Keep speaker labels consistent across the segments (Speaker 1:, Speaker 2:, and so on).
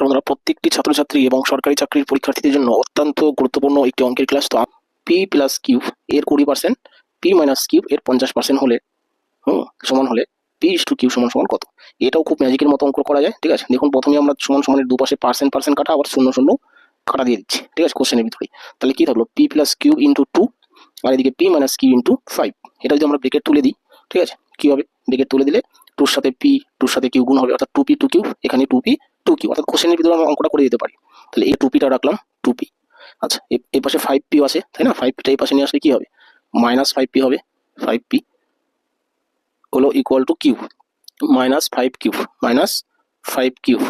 Speaker 1: আমরা প্রত্যেকটি ছাত্রছাত্রী এবং সরকারি চাকরির পরীক্ষার্থীদের জন্য অত্যন্ত গুরুত্বপূর্ণ একটি অঙ্কের ক্লাস। তো পি প্লাস কিউব এর 20%, পি মাইনাস কিউব এর 50% হলে সমান হলে পি ইস টু কিউ সমান সমান কত। এটাও খুব ম্যাজিকের মতো অঙ্ক করা যায়। ঠিক আছে, দেখুন প্রথমে আমরা সমান সমানের দুপাশে পার্সেন্ট কাটা, আবার শূন্য শূন্য কাটা দিয়ে দিচ্ছি। ঠিক আছে, কোশ্চেনের ভিতরে তাহলে কি থাকলো, পি প্লাস কিউব ইন্টু 2, আর এদিকে পি মাইনাস কিউ ইন্টু 5। এটা যদি আমরা ব্রেকেট তুলে দিই, ঠিক আছে, কি হবে, ব্রেকেট তুলে দিলে টুর সাথে পি, টুর সাথে কিউ গুণ হবে, অর্থাৎ 2p 2q, এখানে 2p 2q, অর্থাৎ কোশ্চেনের ভিতরে আমরা অঙ্কটা করে দিতে পারি। তাহলে এই 2pটা রাখলাম 2p। আচ্ছা, এই পাশে 5p আছে, তাই না, 5pটা এই পাশে নিয়ে আসলে কি হবে, মাইনাস 5p হবে। 5p হলো equal to cube, minus 5 cube, minus 5 cube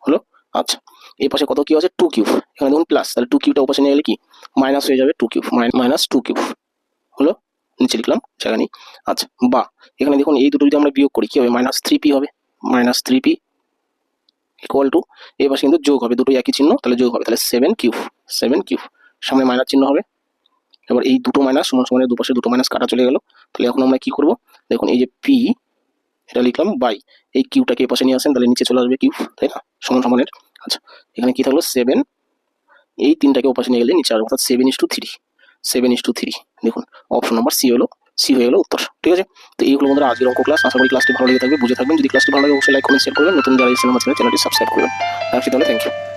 Speaker 1: হলো। আচ্ছা, এই পাশে কত কিউব আছে, 2 কিউব, এখানে দেখুন প্লাস, তাহলে 2 কিউবটা ওপাশে নিয়ে গেলে কি মাইনাস হয়ে যাবে, 2 কিউব, মাইনাস 2 কিউব হলো, নিচে লিখলাম, জায়গা নেই। আচ্ছা, বা এখানে দেখুন এই দুটো যদি আমরা বিয়োগ করি কি হবে, মাইনাস 3p হবে, মাইনাস 3p ইকুয়াল টু, এই পাশে কিন্তু যোগ হবে, দুটো একই চিহ্ন, তাহলে যোগ হবে, তাহলে 7 কিউব, 7 কিউব, সামনে মাইনাস চিহ্ন হবে। এবার এই দুটো মাইনাস সমান সমানের দুপাশে দুটো মাইনাস কাটা চলে গেল। তাহলে এখন আমরা কি করব, দেখুন এই যে পি এটা লিখলাম বাই এই কিউটাকে পাশে নিয়ে আসেন, তাহলে নিচে চলে আসবে কিউব, তাই না, সমান সমানের। আচ্ছা, এখানে কি থাকলো 7, এই তিনটাকে পাশে নিয়ে গেলে নিচে আসবে, অর্থাৎ 7:3, 7:3। দেখুন অপশন নাম্বার সি হলো, সি হয়ে গেল উত্তর। ঠিক আছে, তো এইগুলো বন্ধুরা আজকের অঙ্ক ক্লাস। আশা করি ক্লাসটি ভালো লেগে থাকবে, বুঝে থাকবেন। যদি ক্লাসটি ভালো লাগে অবশ্যই লাইক কমেন্ট শেয়ার করবেন, নতুন যারা এসেছেন আমার চ্যানেলটি সাবস্ক্রাইব করবেন। রাখছি তাহলে, থ্যাংক ইউ।